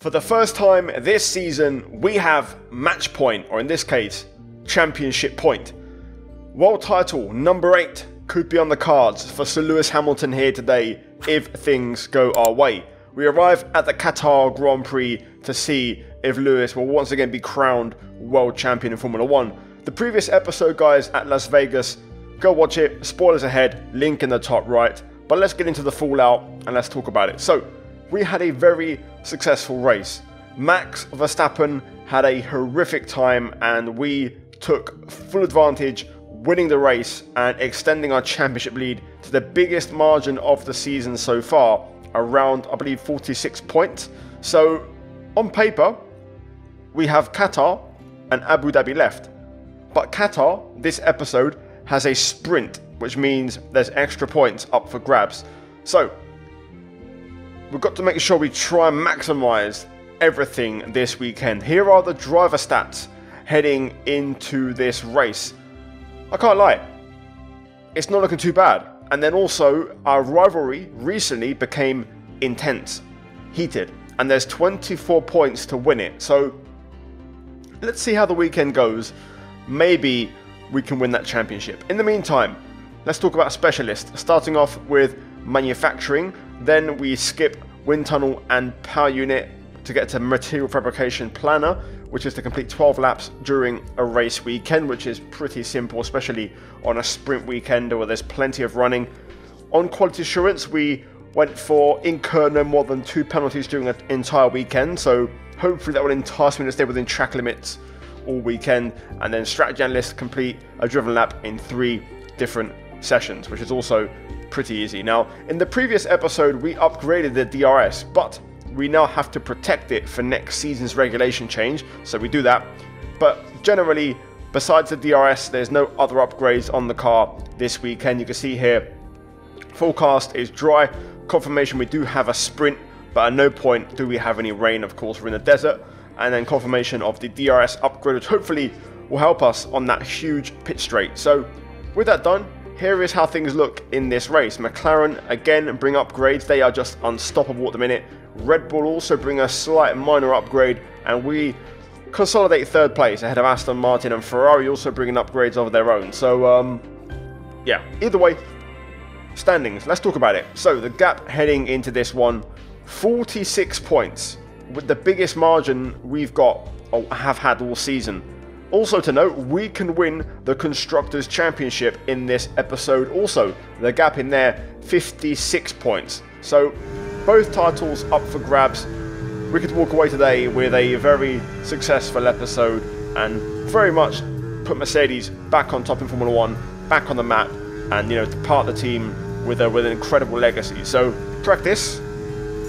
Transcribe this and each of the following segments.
For the first time this season, we have match point, or in this case, championship point. World title number 8 could be on the cards for Sir Lewis Hamilton here today if things go our way. We arrive at the Qatar Grand Prix to see if Lewis will once again be crowned world champion in Formula 1. The previous episode, guys, at Las Vegas, go watch it, spoilers ahead, link in the top right. But let's get into the fallout and let's talk about it. So, we had a very successful race. Max Verstappen had a horrific time and we took full advantage, winning the race and extending our championship lead to the biggest margin of the season so far, around, I believe, 46 points. So, on paper, we have Qatar and Abu Dhabi left. But Qatar, this episode, has a sprint, which means there's extra points up for grabs. So, we've got to make sure we try and maximise everything this weekend. Here are the driver stats heading into this race. I can't lie, it's not looking too bad. And then also, our rivalry recently became intense, heated, and there's 24 points to win it. So, let's see how the weekend goes. Maybe we can win that championship. In the meantime, let's talk about specialists, starting off with manufacturing. Then we skip wind tunnel and power unit to get to material fabrication planner, which is to complete 12 laps during a race weekend, which is pretty simple, especially on a sprint weekend where there's plenty of running. On quality assurance, we went for incur no more than 2 penalties during an entire weekend, so hopefully that will entice me to stay within track limits all weekend. And then strategy analyst, complete a driven lap in 3 different sessions, which is also pretty easy. Now, in the previous episode, we upgraded the DRS, but we now have to protect it for next season's regulation change, so we do that. But generally, besides the DRS, there's no other upgrades on the car this weekend. You can see here, forecast is dry. Confirmation we do have a sprint, but at no point do we have any rain. Of course, we're in the desert. And then confirmation of the DRS upgrade, which hopefully will help us on that huge pit straight. So, with that done, here is how things look in this race. McLaren, again, bring upgrades. They are just unstoppable at the minute. Red Bull also bring a slight minor upgrade, and we consolidate third place ahead of Aston Martin, and Ferrari also bringing upgrades of their own. So, yeah, either way, standings. Let's talk about it. So, the gap heading into this one, 46 points, with the biggest margin we've got or have had all season. Also to note, we can win the Constructors' Championship in this episode also. The gap in there, 56 points. So, both titles up for grabs. We could walk away today with a very successful episode and very much put Mercedes back on top in Formula 1, back on the map, and, you know, to part the team with an incredible legacy. So, practice.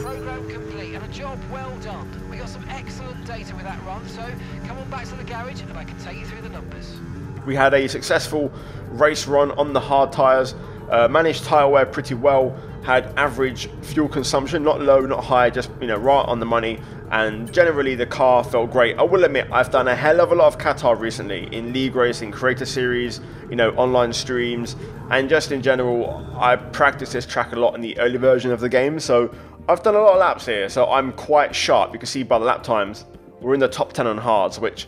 Program complete and a job well done. We got some excellent data with that run, so come on back to the garage and I can take you through the numbers. We had a successful race run on the hard tyres, managed tyre wear pretty well, had average fuel consumption, not low, not high, just, you know, right on the money, and generally the car felt great. I will admit, I've done a hell of a lot of Qatar recently, in league racing, creator series, you know, online streams, and just in general, I practiced this track a lot in the early version of the game, so I've done a lot of laps here, so I'm quite sharp. You can see by the lap times, we're in the top 10 on hards, which,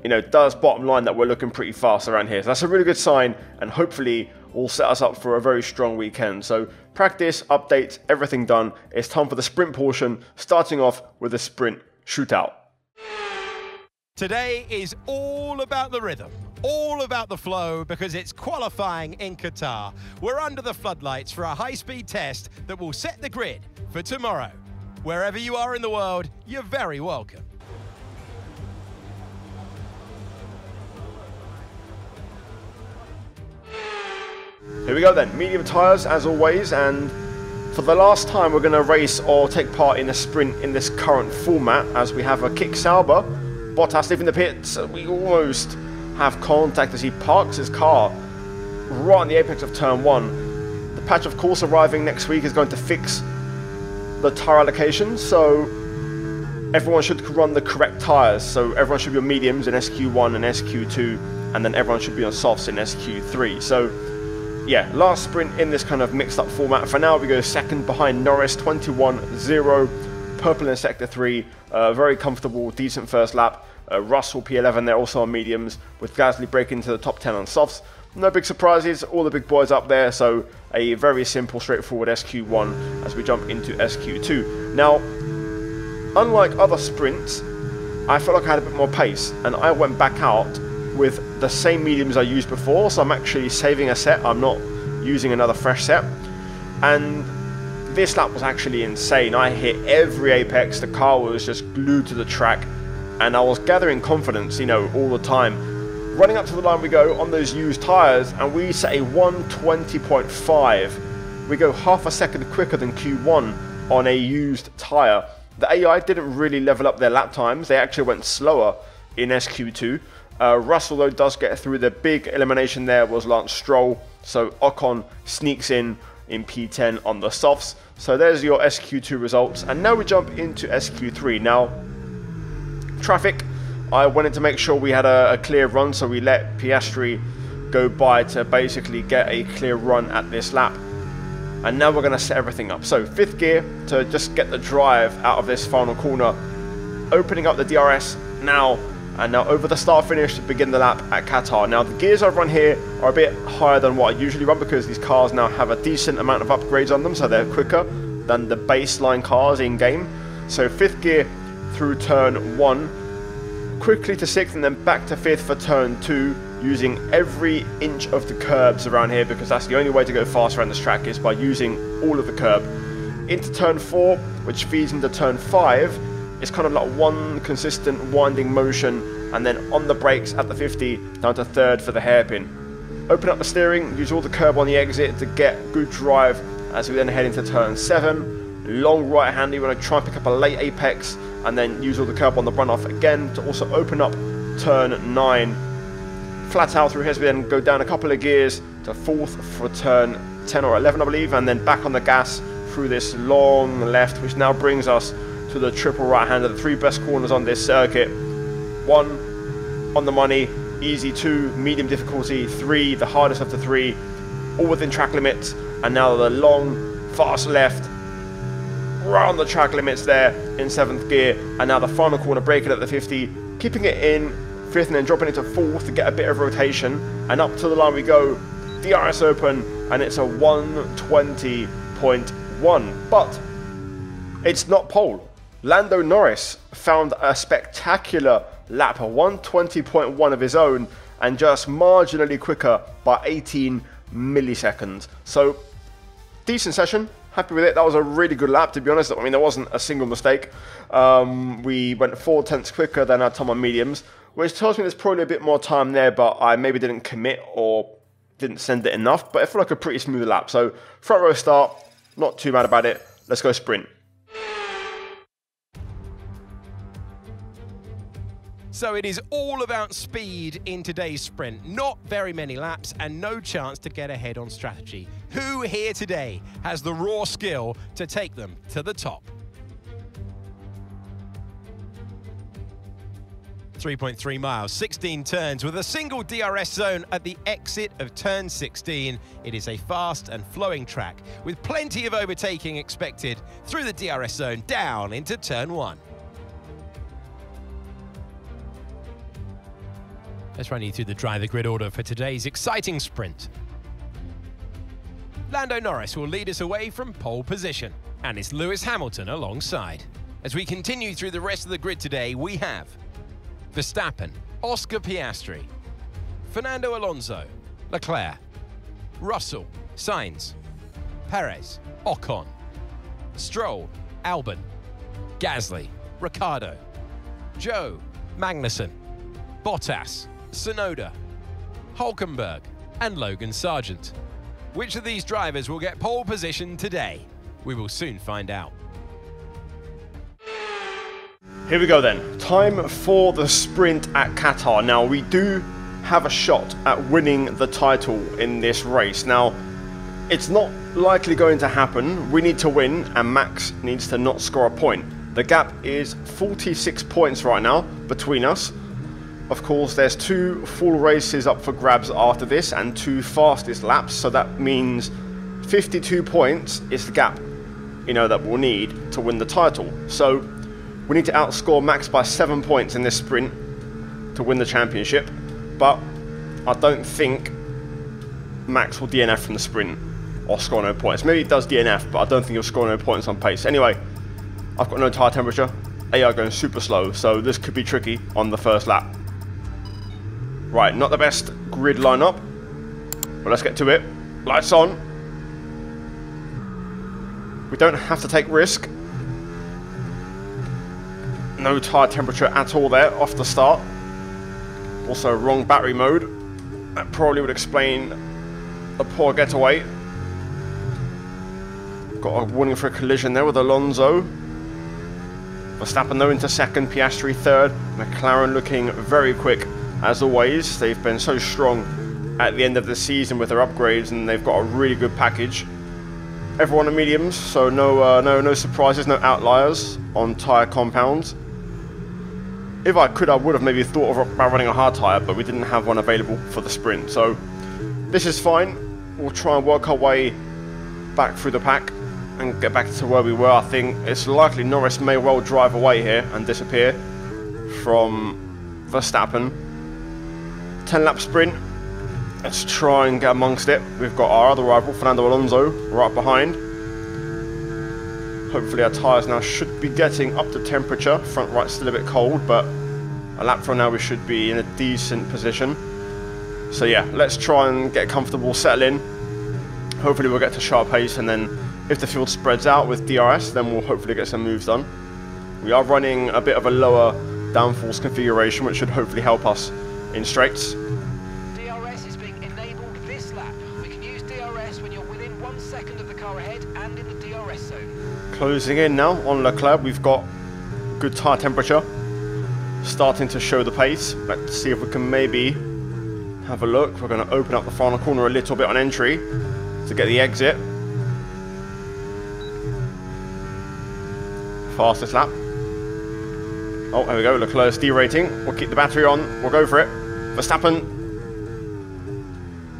you know, does bottom line that we're looking pretty fast around here. So that's a really good sign, and hopefully will set us up for a very strong weekend. So practice, updates, everything done. It's time for the sprint portion, starting off with a sprint shootout. Today is all about the rhythm, all about the flow, because it's qualifying in Qatar. We're under the floodlights for a high-speed test that will set the grid for tomorrow. Wherever you are in the world, you're very welcome. Here we go then, medium tyres as always, and for the last time we're going to race or take part in a sprint in this current format, as we have a kick Sauber, Bottas leaving the pits. We almost have contact as he parks his car right on the apex of turn 1. The patch, of course, arriving next week is going to fix the tyre allocation, so everyone should run the correct tyres. So everyone should be on mediums in SQ1 and SQ2, and then everyone should be on softs in SQ3. So yeah, last sprint in this kind of mixed up format. For now, we go second behind Norris, 21-0. purple in sector 3, very comfortable, decent first lap. Russell P11 there also on mediums, with Gasly breaking into the top 10 on softs. No big surprises, all the big boys up there, so a very simple, straightforward SQ1 as we jump into SQ2. Now, unlike other sprints, I felt like I had a bit more pace, and I went back out with the same mediums I used before, so I'm actually saving a set, I'm not using another fresh set. And this lap was actually insane. I hit every apex, the car was just glued to the track, and I was gathering confidence, you know, all the time. Running up to the line we go on those used tyres, and we set a 120.5. We go half a second quicker than Q1 on a used tyre. The AI didn't really level up their lap times, they actually went slower in SQ2. Russell though does get through. The big elimination there was Lance Stroll, so Ocon sneaks in P10 on the softs. So there's your SQ2 results, and now we jump into SQ3. Now, traffic, I wanted to make sure we had a clear run, so we let Piastri go by to basically get a clear run at this lap. And now we're going to set everything up. So 5th gear to just get the drive out of this final corner, opening up the DRS now, and now over the start finish to begin the lap at Qatar. Now the gears I've run here are a bit higher than what I usually run, because these cars now have a decent amount of upgrades on them, so they're quicker than the baseline cars in game. So 5th gear through turn 1, quickly to 6th, and then back to 5th for turn 2, using every inch of the curbs around here, because that's the only way to go fast around this track, is by using all of the curb. Into turn 4, which feeds into turn 5, it's kind of like one consistent winding motion, and then on the brakes at the 50 down to 3rd for the hairpin. Open up the steering, use all the curb on the exit to get good drive as we then head into turn 7. Long right hand, you want to try and pick up a late apex, and then use all the curb on the run off again to also open up turn 9. Flat out through here as we then go down a couple of gears to 4th for turn 10 or 11 I believe, and then back on the gas through this long left, which now brings us to the triple right hander, the 3 best corners on this circuit. 1 on the money, easy. 2 medium difficulty, 3 the hardest of the 3, all within track limits. And now the long fast left right on the track limits there in 7th gear, and now the final corner braking at the 50, keeping it in 5th and then dropping it to 4th to get a bit of rotation, and up to the line we go. DRS open, and it's a 120.1, but it's not pole. Lando Norris found a spectacular lap, a 120.1 of his own, and just marginally quicker by 18 milliseconds. So, decent session, happy with it. That was a really good lap, to be honest. I mean, there wasn't a single mistake. We went 4 tenths quicker than our time on mediums, which tells me there's probably a bit more time there, but I maybe didn't commit or didn't send it enough, but it felt like a pretty smooth lap. So, front row start, not too mad about it. Let's go sprint. So it is all about speed in today's sprint. Not very many laps and no chance to get ahead on strategy. Who here today has the raw skill to take them to the top? 3.3 miles, 16 turns with a single DRS zone at the exit of turn 16. It is a fast and flowing track with plenty of overtaking expected through the DRS zone down into turn 1. Let's run you through the driver grid order for today's exciting sprint. Lando Norris will lead us away from pole position, and it's Lewis Hamilton alongside. As we continue through the rest of the grid today, we have Verstappen, Oscar Piastri, Fernando Alonso, Leclerc, Russell, Sainz, Perez, Ocon, Stroll, Albon, Gasly, Ricciardo, Joe, Magnussen, Bottas, Tsunoda, Hülkenberg, and Logan Sargent. Which of these drivers will get pole position today? We will soon find out. Here we go then. Time for the sprint at Qatar. Now, we do have a shot at winning the title in this race. Now, it's not likely going to happen. We need to win, and Max needs to not score a point. The gap is 46 points right now between us. Of course, there's 2 full races up for grabs after this and 2 fastest laps, so that means 52 points is the gap. that we'll need to win the title. So we need to outscore Max by 7 points in this sprint to win the championship, but I don't think Max will DNF from the sprint or score no points. Maybe he does DNF, but I don't think he'll score no points on pace. Anyway, I've got no tyre temperature, AI going super slow, so this could be tricky on the first lap. Right, not the best grid lineup, but let's get to it. Lights on. We don't have to take risk. No tyre temperature at all there off the start. Also wrong battery mode. That probably would explain a poor getaway. Got a warning for a collision there with Alonso. Verstappen though into second, Piastri third. McLaren looking very quick as always. They've been so strong at the end of the season with their upgrades, and they've got a really good package. Everyone on mediums, so no surprises, no outliers on tyre compounds. If I could, I would have maybe thought about running a hard tyre, but we didn't have one available for the sprint. So this is fine. We'll try and work our way back through the pack and get back to where we were. I think it's likely Norris may well drive away here and disappear from Verstappen. 10-lap sprint. Let's try and get amongst it. We've got our other rival, Fernando Alonso, right behind. Hopefully our tyres now should be getting up to temperature. Front right's still a bit cold, but a lap from now we should be in a decent position. So yeah, let's try and get comfortable, settle in. Hopefully we'll get to sharp pace, and then if the field spreads out with DRS, then we'll hopefully get some moves done. We are running a bit of a lower downforce configuration, which should hopefully help us in straights. DRS is being enabled this lap. We can use DRS when you're within 1 second of the car ahead and in the DRS zone. Closing in now on Leclerc. We've got good tyre temperature, starting to show the pace. Let's see if we can maybe have a look. We're going to open up the final corner a little bit on entry to get the exit. Fastest lap. Oh, there we go. Leclerc's derating. We'll keep the battery on. We'll go for it. Verstappen.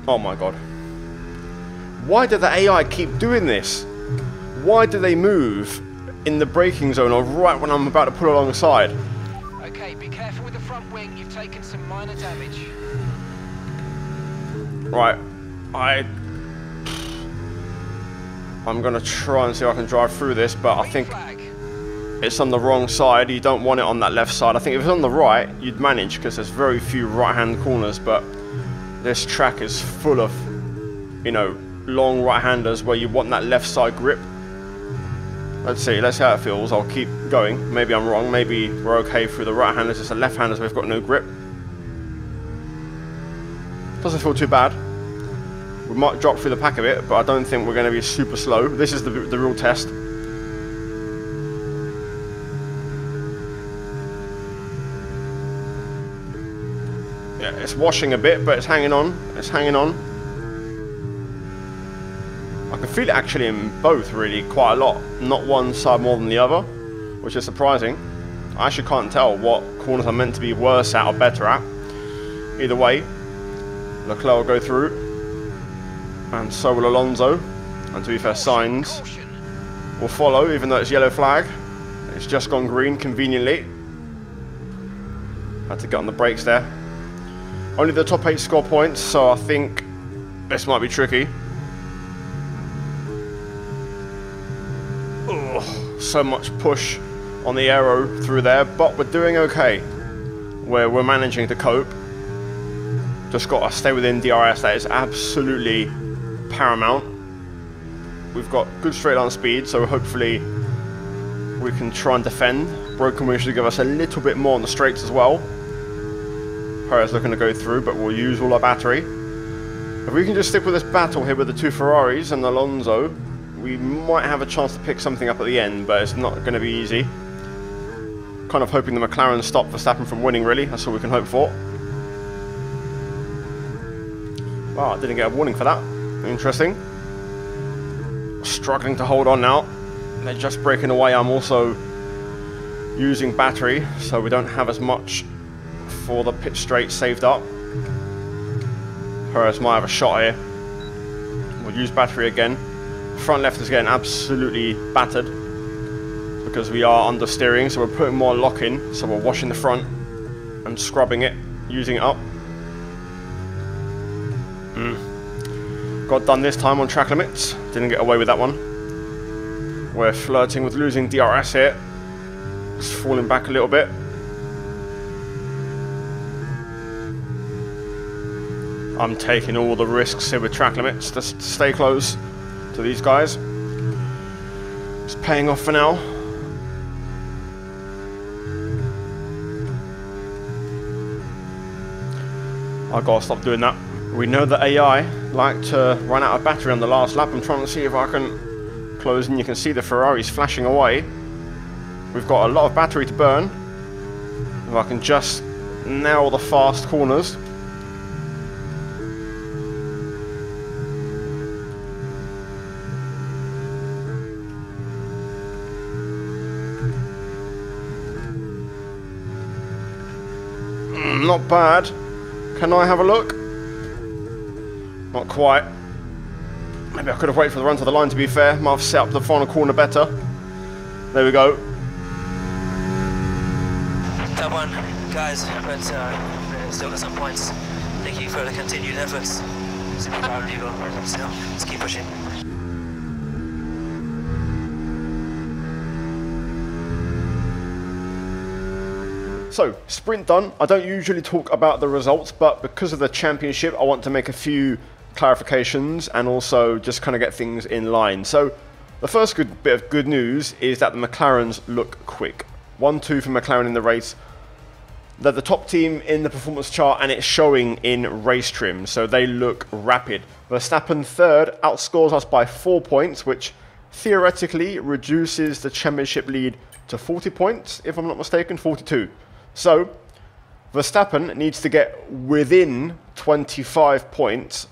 Oh my god. Why do the AI keep doing this? Why do they move in the braking zone or right when I'm about to pull alongside? Okay, be careful with the front wing. You've taken some minor damage. Right. I'm going to try and see if I can drive through this, but I think it's on the wrong side. You don't want it on that left side. I think if it's on the right, you'd manage, because there's very few right-hand corners, but this track is full of, long right-handers where you want that left side grip. Let's see how it feels. I'll keep going. Maybe I'm wrong. Maybe we're okay through the right-handers. It's the left-handers we've got no grip. Doesn't feel too bad. We might drop through the pack a bit, but I don't think we're going to be super slow. This is the real test. Yeah, it's washing a bit, but it's hanging on. It's hanging on. I can feel it actually in both, really, quite a lot. Not one side more than the other, which is surprising. I actually can't tell what corners I'm meant to be worse at or better at. Either way, Leclerc will go through, and so will Alonso. And to be fair, Sainz will follow, even though it's yellow flag. It's just gone green, conveniently. Had to get on the brakes there. Only the top 8 score points, so I think this might be tricky. Oh, so much push on the aero through there, but we're doing okay. We're managing to cope. Just got to stay within DRS. That is absolutely paramount. We've got good straight line speed, so hopefully we can try and defend. Broken wheel should give us a little bit more on the straights as well. Perez looking to go through, but we'll use all our battery. If we can just stick with this battle here with the 2 Ferraris and Alonso, we might have a chance to pick something up at the end, but it's not going to be easy. Kind of hoping the McLaren stop Verstappen from winning, really. That's all we can hope for. Wow, I didn't get a warning for that. Interesting. Struggling to hold on now. They're just breaking away. I'm also using battery, so we don't have as much for the pit straight saved up. Perez might have a shot here. We'll use battery again. front left is getting absolutely battered because we are understeering, so we're putting more lock in, so we're washing the front and scrubbing it, using it up. Got done this time on track limits, didn't get away with that one. We're flirting with losing DRS here, just falling back a little bit. I'm taking all the risks here with track limits to stay close to these guys. It's paying off for now. I gotta stop doing that. We know that AI like to run out of battery on the last lap. I'm trying to see if I can close in. You can see the Ferrari's flashing away. We've got a lot of battery to burn. If I can just nail the fast corners. Not bad. Can I have a look? Not quite. Maybe I could have waited for the run to the line, to be fair. Might have set up the final corner better. There we go. Tough one, guys, but still got some points. Thank you for the continued efforts. Super proud of you, so let's keep pushing. So, sprint done. I don't usually talk about the results, but because of the championship, I want to make a few clarifications and also just kind of get things in line. So, the first bit of good news is that the McLarens look quick. 1-2 for McLaren in the race. They're the top team in the performance chart and it's showing in race trim, so they look rapid. Verstappen third outscores us by 4 points, which theoretically reduces the championship lead to 40 points, if I'm not mistaken, 42. So, Verstappen needs to get within 25 points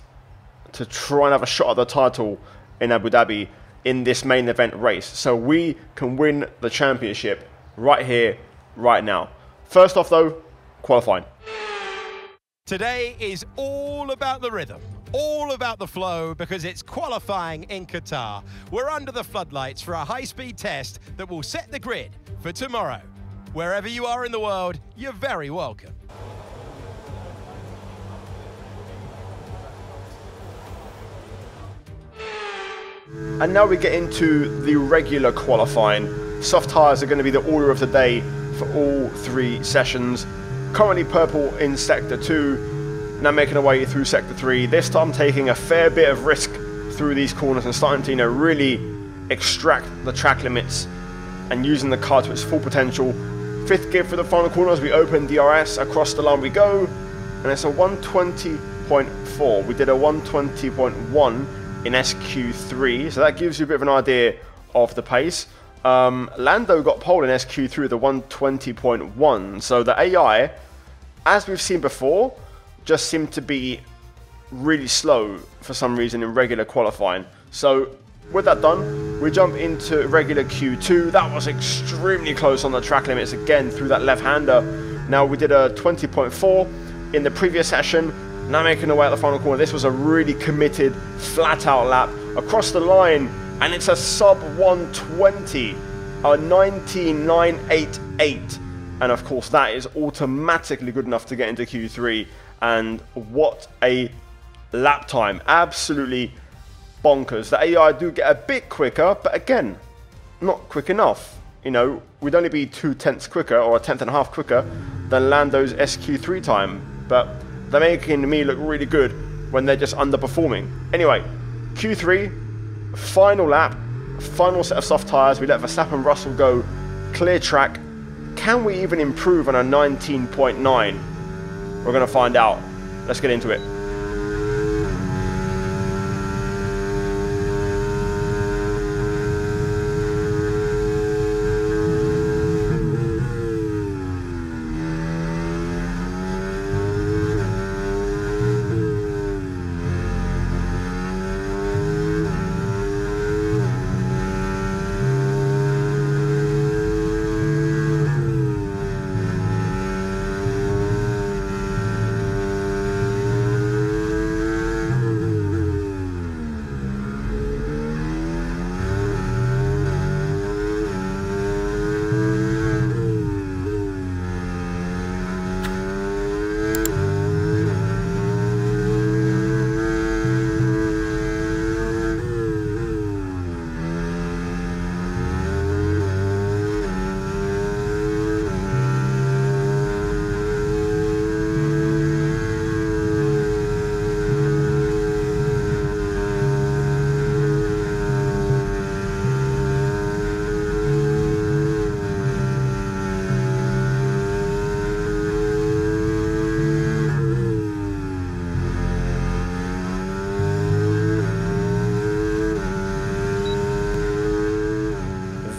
to try and have a shot at the title in Abu Dhabi in this main event race. So we can win the championship right here, right now. First off though, qualifying. Today is all about the rhythm, all about the flow, because it's qualifying in Qatar. We're under the floodlights for a high-speed test that will set the grid for tomorrow. Wherever you are in the world, you're very welcome. And now we get into the regular qualifying. Soft tyres are going to be the order of the day for all 3 sessions. Currently purple in Sector 2, now making our way through Sector 3. This time taking a fair bit of risk through these corners and starting to, you know, really extract the track limits and using the car to its full potential. 5th gear for the final corner as we open DRS, across the line we go, and it's a 120.4. We did a 120.1 in SQ3, so that gives you a bit of an idea of the pace. Lando got pole in SQ3 with a 120.1, so the AI, as we've seen before, just seemed to be really slow for some reason in regular qualifying. So with that done, we jump into regular Q2. That was extremely close on the track limits again through that left-hander. Now we did a 20.4 in the previous session. Now making our way out the final corner. This was a really committed, flat-out lap across the line, and it's a sub 120, a 19.988, and of course that is automatically good enough to get into Q3. And what a lap time! Absolutely bonkers. The AI do get a bit quicker, but again, not quick enough. You know, we'd only be 0.2 quicker, or a 1/10.5 quicker than Lando's SQ3 time, but they're making me look really good when they're just underperforming. Anyway, Q3, final lap, final set of soft tyres. We let Verstappen and Russell go, clear track. Can we even improve on a 19.9? We're going to find out. Let's get into it.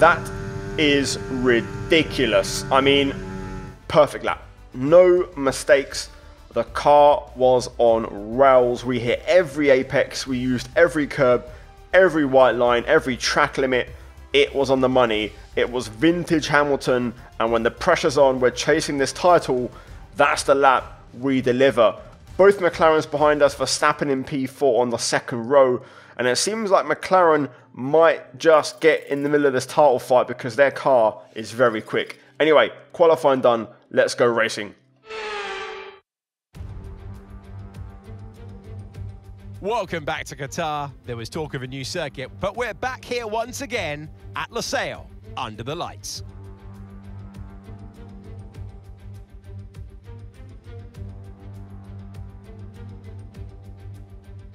That is ridiculous. I mean, perfect lap. No mistakes. The car was on rails. We hit every apex. We used every curb, every white line, every track limit. It was on the money. It was vintage Hamilton. And when the pressure's on, we're chasing this title. That's the lap we deliver. Both McLarens behind us, Verstappen in P4 on the second row. And it seems like McLaren might just get in the middle of this title fight because their car is very quick. Anyway, qualifying done. Let's go racing. Welcome back to Qatar. There was talk of a new circuit, but we're back here once again at Losail, under the lights.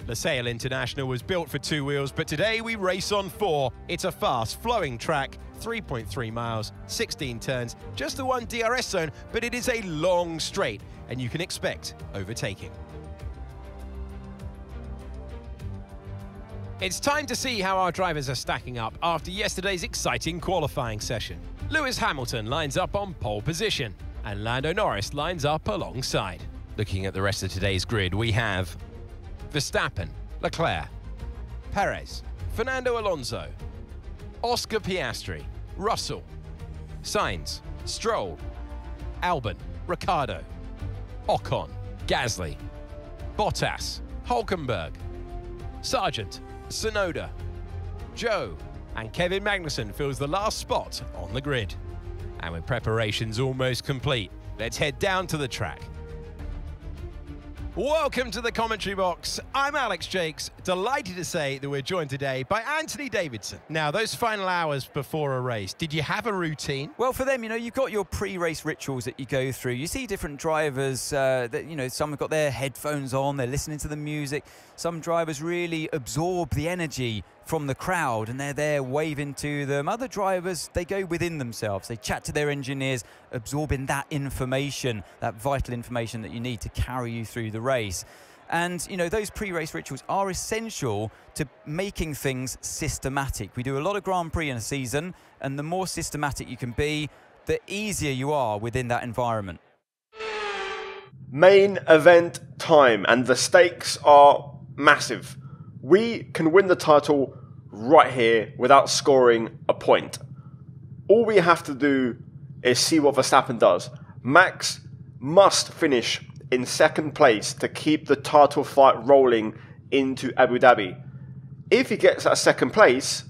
Losail International was built for 2 wheels, but today we race on 4. It's a fast, flowing track, 3.3 miles, 16 turns, just the one DRS zone, but it is a long straight, and you can expect overtaking. It's time to see how our drivers are stacking up after yesterday's exciting qualifying session. Lewis Hamilton lines up on pole position, and Lando Norris lines up alongside. Looking at the rest of today's grid, we have Verstappen, Leclerc, Perez, Fernando Alonso, Oscar Piastri, Russell, Sainz, Stroll, Albon, Ricciardo, Ocon, Gasly, Bottas, Hülkenberg, Sargent, Tsunoda, Joe, and Kevin Magnussen fills the last spot on the grid. And with preparations almost complete, let's head down to the track. Welcome to the commentary box. I'm Alex Jakes, delighted to say that we're joined today by Anthony Davidson. Now, those final hours before a race, did you have a routine? Well, for them, you've got your pre-race rituals that you go through. You see different drivers that, some have got their headphones on, they're listening to the music. Some drivers really absorb the energy from the crowd and they're there waving to them. Other drivers, they go within themselves. They chat to their engineers, absorbing that information, that vital information that you need to carry you through the race. And, those pre-race rituals are essential to making things systematic. We do a lot of Grand Prix in a season, and the more systematic you can be, the easier you are within that environment. Main event time, and the stakes are massive. We can win the title right here without scoring a point. All we have to do is see what Verstappen does. Max must finish in second place to keep the title fight rolling into Abu Dhabi. If he gets that second place,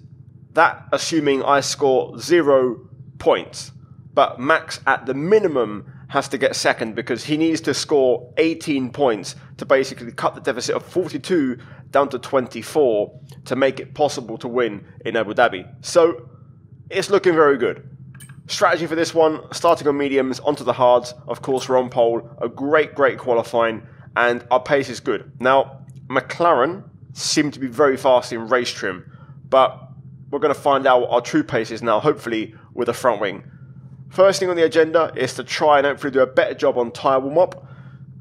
that assuming I score 0 points. But Max at the minimum has to get second because he needs to score 18 points to basically cut the deficit of 42 down to 24 to make it possible to win in Abu Dhabi. So it's looking very good. Strategy for this one, starting on mediums, onto the hards. Of course, we're on pole. A great qualifying, and our pace is good. Now, McLaren seem to be very fast in race trim, but we're going to find out what our true pace is now, hopefully with a front wing. First thing on the agenda is to try and hopefully do a better job on tyre warm-up.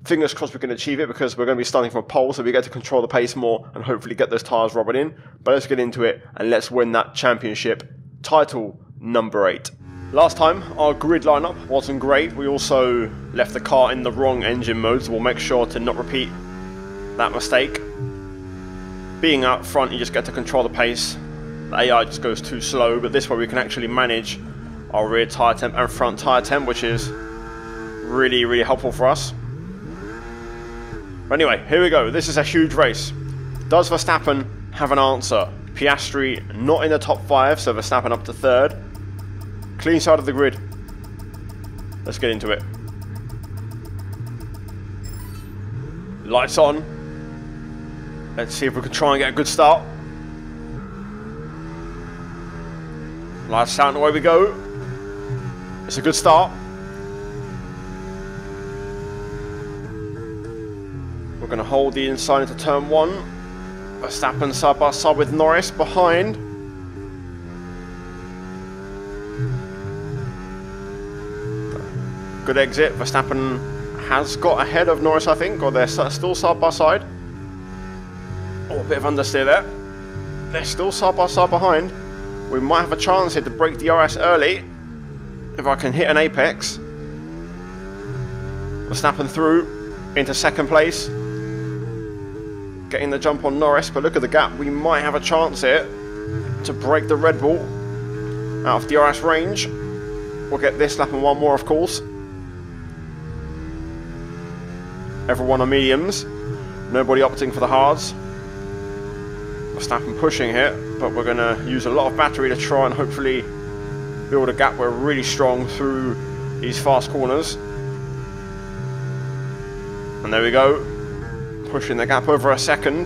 Fingers crossed we can achieve it because we're going to be starting from a pole, so we get to control the pace more and hopefully get those tyres rubbing in. But let's get into it and let's win that championship title number 8. Last time, our grid lineup wasn't great. We also left the car in the wrong engine mode, so we'll make sure to not repeat that mistake. Being out front, you just get to control the pace. The AI just goes too slow, but this way we can actually manage our rear tyre temp and front tyre temp, which is really helpful for us. But anyway, here we go. This is a huge race. Does Verstappen have an answer? Piastri not in the top 5, so Verstappen up to 3rd. Clean side of the grid. Let's get into it. Lights on. Let's see if we can try and get a good start. Lights out and away we go. It's a good start. We're going to hold the inside into turn 1. Verstappen side by side with Norris behind. Good exit. Verstappen has got ahead of Norris, I think, or they're still side by side. Oh, a bit of understeer there. They're still side by side behind. We might have a chance here to break DRS early. If I can hit an apex. Verstappen through into second place. Getting the jump on Norris, but look at the gap. We might have a chance here to break the Red Bull out of DRS range. We'll get this lap and one more, of course. Everyone on mediums. Nobody opting for the hards. Verstappen pushing here, but we're going to use a lot of battery to try and hopefully build a gap. We're really strong through these fast corners. And there we go. Pushing the gap over a second.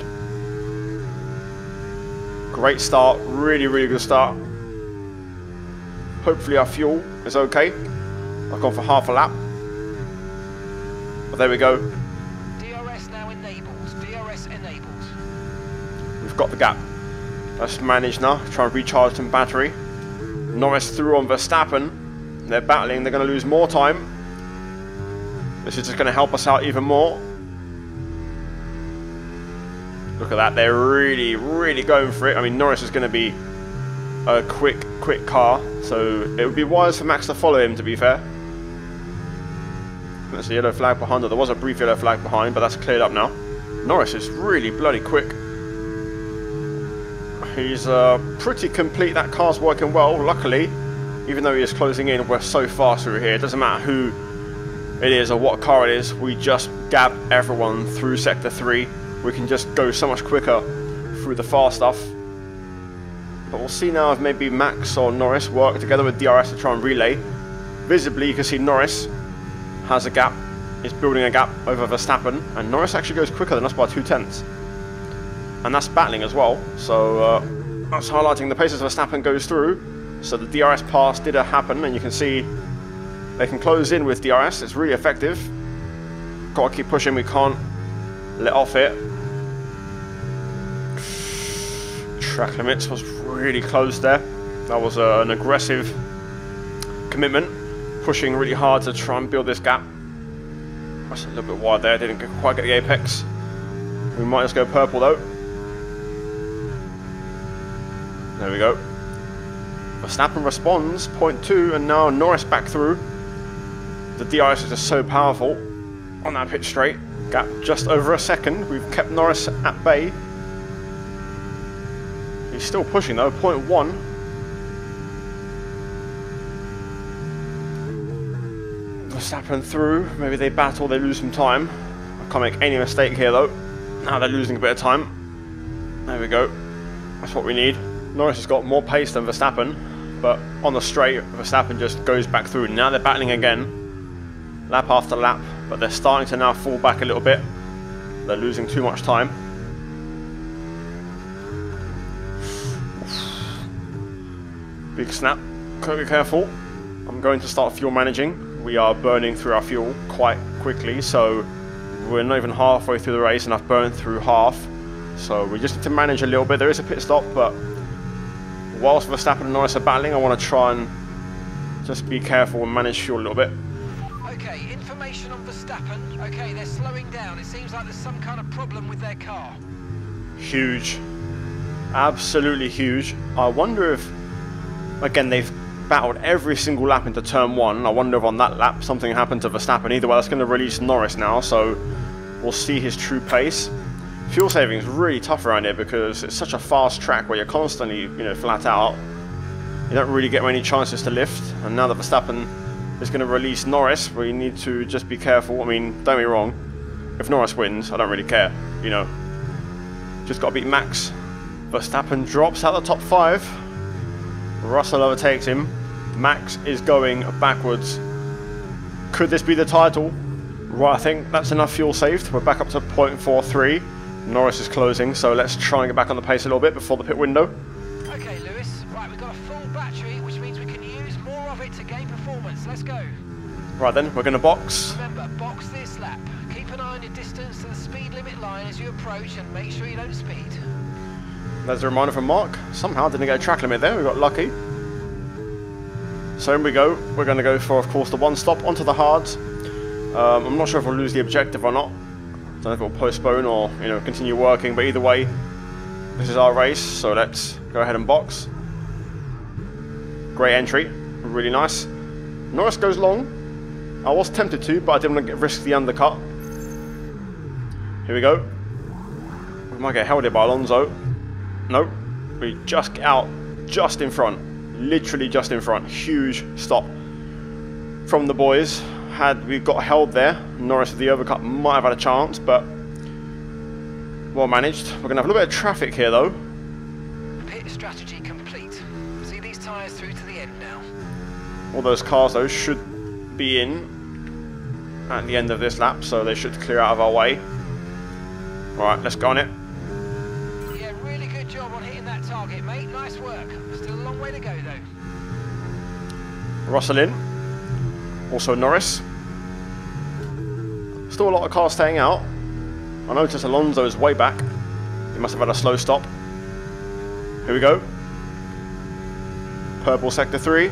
Great start. Really, really good start. Hopefully our fuel is okay. I've gone for half a lap. But there we go. DRS now enabled. DRS enabled. We've got the gap. Let's manage now. Try and recharge some battery. Norris through on Verstappen. They're battling. They're going to lose more time. This is just going to help us out even more. Look at that. They're really, really going for it. I mean, Norris is going to be a quick car. So it would be wise for Max to follow him, to be fair. There's a yellow flag behind. There was a brief yellow flag behind, but that's cleared up now. Norris is really bloody quick. He's pretty complete. That car's working well, luckily. Even though he is closing in, we're so fast through here. It doesn't matter who it is or what car it is. We just gab everyone through Sector 3. We can just go so much quicker through the fast stuff. But we'll see now if maybe Max or Norris work together with DRS to try and relay. Visibly, you can see Norris has a gap. He's building a gap over Verstappen. And Norris actually goes quicker than us by 0.2. And that's battling as well. So that's highlighting the pace as Verstappen goes through. So the DRS pass did happen. And you can see they can close in with DRS. It's really effective. Got to keep pushing. We can't let off it. Track limits was really close there. That was an aggressive commitment, pushing really hard to try and build this gap. That's a little bit wide there, didn't quite get the apex. We might just go purple though. There we go. Verstappen responds, 0.2, and now Norris back through. The DRS is just so powerful on that pit straight. Gap just over a second. We've kept Norris at bay. He's still pushing though, 0.1. Verstappen through. Maybe they battle, they lose some time. I can't make any mistake here though. Now they're losing a bit of time. There we go. That's what we need. Norris has got more pace than Verstappen, but on the straight, Verstappen just goes back through. Now they're battling again, lap after lap, but they're starting to now fall back a little bit. They're losing too much time. Big snap. Be careful. I'm going to start fuel managing. We are burning through our fuel quite quickly, so we're not even halfway through the race and I've burned through half. So we just need to manage a little bit. There is a pit stop, but whilst Verstappen and Norris are battling, I want to try and just be careful and manage fuel a little bit. Okay, information on Verstappen. Okay, they're slowing down. It seems like there's some kind of problem with their car. Huge. Absolutely huge. I wonder if, again, they've battled every single lap into turn 1. I wonder if on that lap something happened to Verstappen. Either way, that's going to release Norris now, so we'll see his true pace. Fuel saving is really tough around here because it's such a fast track where you're constantly, flat out. You don't really get many chances to lift. And now that Verstappen is going to release Norris, we need to just be careful. I mean, don't get me wrong. If Norris wins, I don't really care. Just got to beat Max. Verstappen drops out the top 5. Russell overtakes him. Max is going backwards. Could this be the title? Right, I think that's enough fuel saved. We're back up to 0.43. Norris is closing, so let's try and get back on the pace a little bit before the pit window. Okay, Lewis. Right, we've got a full battery, which means we can use more of it to gain performance. Let's go. Right then, we're going to box. Remember, box this lap. Keep an eye on your distance to the speed limit line as you approach and make sure you don't speed. There's a reminder from Mark. Somehow didn't get a track limit there, we got lucky. So in we go. We're going to go for, of course, the one stop onto the hards. I'm not sure if we'll lose the objective or not. I don't know if it'll postpone or continue working, but either way, this is our race, so let's go ahead and box. Great entry, really nice. Norris goes long. I was tempted to, but I didn't want to risk the undercut. Here we go. We might get held here by Alonso. Nope. We just get out just in front. Literally just in front. Huge stop from the boys. Had we got held there, Norris with the overcut might have had a chance, but well managed. We're going to have a little bit of traffic here though. Pit strategy complete. See these tyres through to the end now. All those cars though should be in at the end of this lap, so they should clear out of our way. Alright, let's go on it. Yeah, really good job on hitting that target, mate. Nice work. Still a long way to go though. Russell in. Also Norris. Still a lot of cars staying out. I noticed Alonso is way back. He must have had a slow stop. Here we go. Purple sector 3.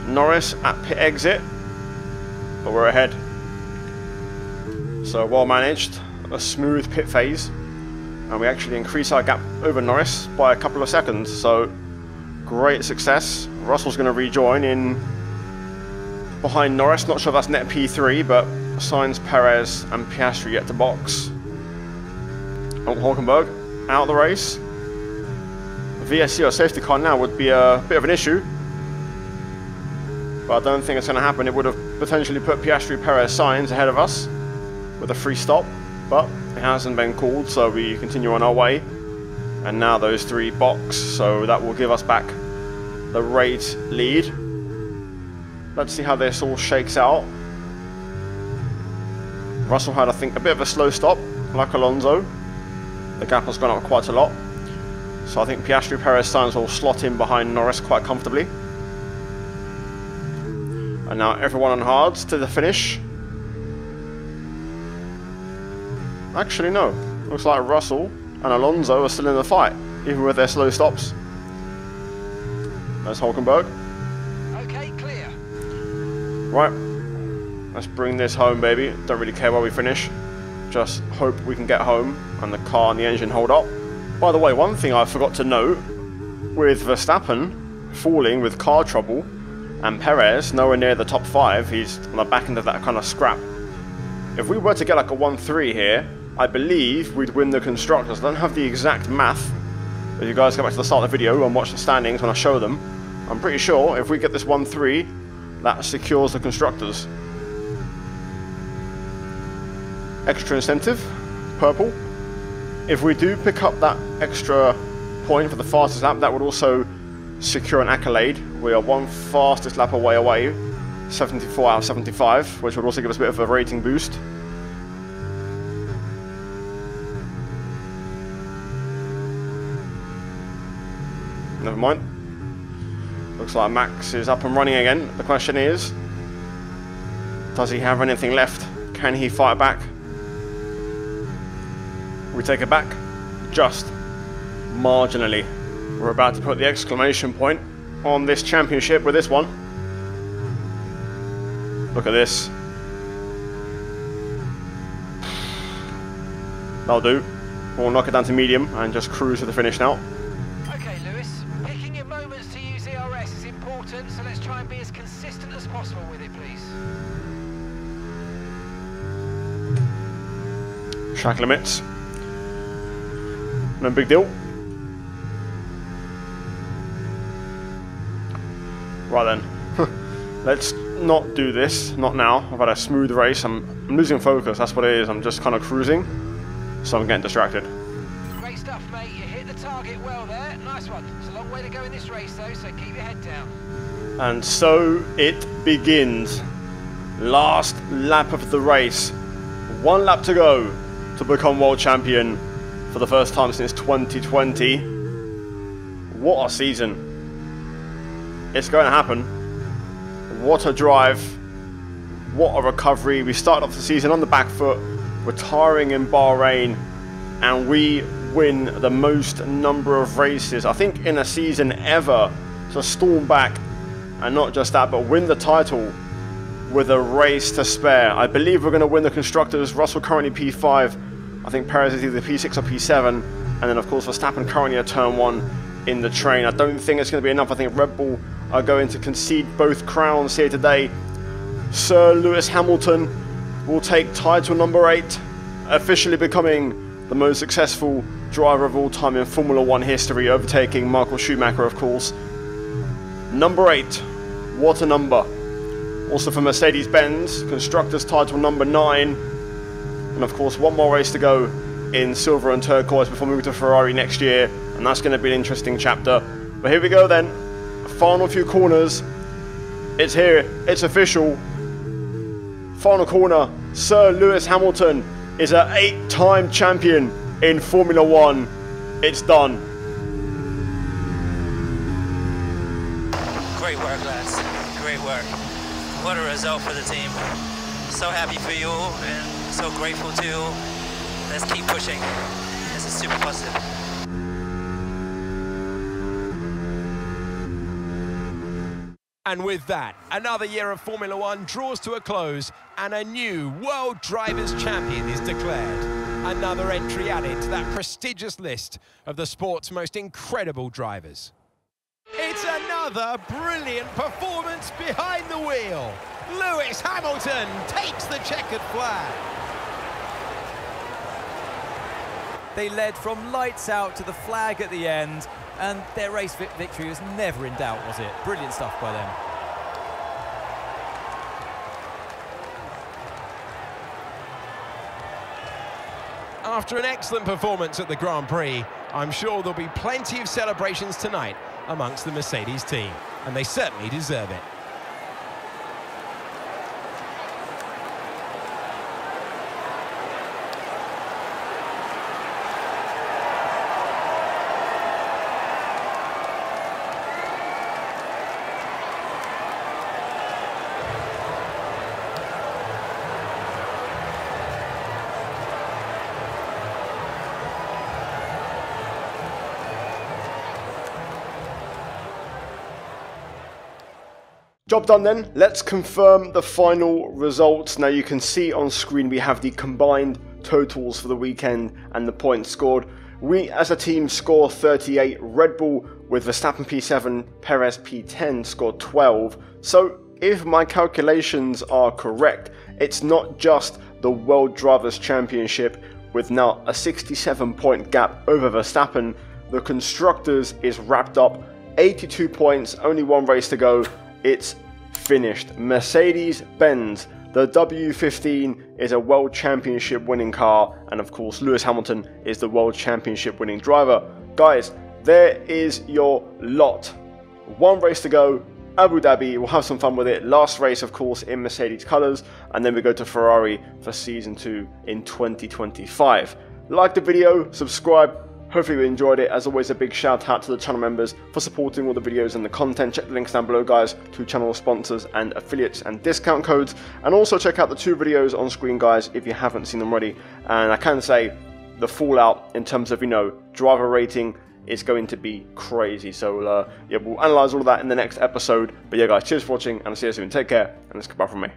Norris at pit exit. But we're ahead. So well managed. A smooth pit phase. And we actually increase our gap over Norris by a couple of seconds. So great success. Russell's going to rejoin in behind Norris. Not sure if that's net P3, but Sainz, Perez and Piastri yet to box. Oh, Hulkenberg out of the race. VSC or safety car now would be a bit of an issue, but I don't think it's going to happen. It would have potentially put Piastri, Perez, Sainz ahead of us with a free stop, but it hasn't been called, so we continue on our way. And now those three box, so that will give us back the race lead. Let's see how this all shakes out. Russell had, I think, a bit of a slow stop, like Alonso. The gap has gone up quite a lot. So I think Piastri, Perez, Sainz will slot in behind Norris quite comfortably. And now everyone on hards to the finish. Actually, no. Looks like Russell and Alonso are still in the fight, even with their slow stops. There's Hulkenberg. Okay, clear. Right. Let's bring this home, baby. Don't really care where we finish. Just hope we can get home and the car and the engine hold up. By the way, one thing I forgot to note, with Verstappen falling with car trouble and Perez nowhere near the top 5, he's on the back end of that kind of scrap. If we were to get like a 1-3 here, I believe we'd win the Constructors. I don't have the exact math. If you guys go back to the start of the video and watch the standings when I show them, I'm pretty sure if we get this 1-3, that secures the Constructors. Extra incentive, purple. If we do pick up that extra point for the fastest lap, that would also secure an accolade. We are one fastest lap away, 74 out of 75, which would also give us a bit of a rating boost. Never mind. Looks like Max is up and running again. The question is, does he have anything left? Can he fight back? We take it back just marginally. We're about to put the exclamation point on this championship with this one. Look at this. That'll do. We'll knock it down to medium and just cruise to the finish now. Okay, Lewis. Picking your moments to use ERS is important, so let's try and be as consistent as possible with it, please. Track limits. No big deal. Right then. Let's not do this. Not now. I've had a smooth race. I'm losing focus. That's what it is. I'm just kind of cruising. So I'm getting distracted. Great stuff, mate. You hit the target well there. Nice one. It's a long way to go in this race, though, so keep your head down. And so it begins. Last lap of the race. 1 lap to go to become world champion for the first time since 2020. What a season. It's going to happen. What a drive. What a recovery. We started off the season on the back foot, retiring in Bahrain, and we win the most number of races, I think, in a season ever, to storm back, and not just that, but win the title with a race to spare. I believe we're going to win the Constructors. Russell currently P5. I think Perez is either P6 or P7. And then, of course, Verstappen currently at turn 1. in the train. I don't think it's going to be enough. I think Red Bull are going to concede both crowns here today. Sir Lewis Hamilton will take title number 8, officially becoming the most successful driver of all time in Formula 1 history, overtaking Michael Schumacher, of course. Number 8, what a number. Also for Mercedes-Benz, Constructors title number 9. And of course, one more race to go in silver and turquoise before moving to Ferrari next year. And that's going to be an interesting chapter. But here we go then. Final few corners. It's here. It's official. Final corner. Sir Lewis Hamilton is an 8-time champion in Formula 1. It's done. Great work, lads. Great work. What a result for the team. So happy for you all and so grateful to you. Let's keep pushing. This is super positive. And with that, another year of Formula 1 draws to a close and a new World Drivers' Champion is declared. Another entry added to that prestigious list of the sport's most incredible drivers. It's another brilliant performance behind the wheel. Lewis Hamilton takes the checkered flag. They led from lights out to the flag at the end, and their race victory was never in doubt, was it? Brilliant stuff by them. After an excellent performance at the Grand Prix, I'm sure there'll be plenty of celebrations tonight amongst the Mercedes team, and they certainly deserve it. Job done then. Let's confirm the final results. Now you can see on screen we have the combined totals for the weekend and the points scored. We as a team score 38, Red Bull with Verstappen P7, Perez P10 scored 12. So if my calculations are correct, it's not just the World Drivers' Championship with now a 67-point gap over Verstappen. The Constructors is wrapped up, 82 points, only one race to go. It's finished. Mercedes-Benz, the W15 is a World Championship winning car, and of course Lewis Hamilton is the World Championship winning driver. Guys, there is your lot. One race to go, Abu Dhabi, we'll have some fun with it. Last race of course in Mercedes colours, and then we go to Ferrari for season 2 in 2025. Like the video, subscribe. Hopefully you enjoyed it. As always, a big shout out to the channel members for supporting all the videos and the content. Check the links down below, guys, to channel sponsors and affiliates and discount codes. And also check out the 2 videos on screen, guys, if you haven't seen them already. And I can say the fallout in terms of, driver rating is going to be crazy. So, yeah, we'll analyse all of that in the next episode. But yeah, guys, cheers for watching, and I'll see you soon. Take care, and it's goodbye from me.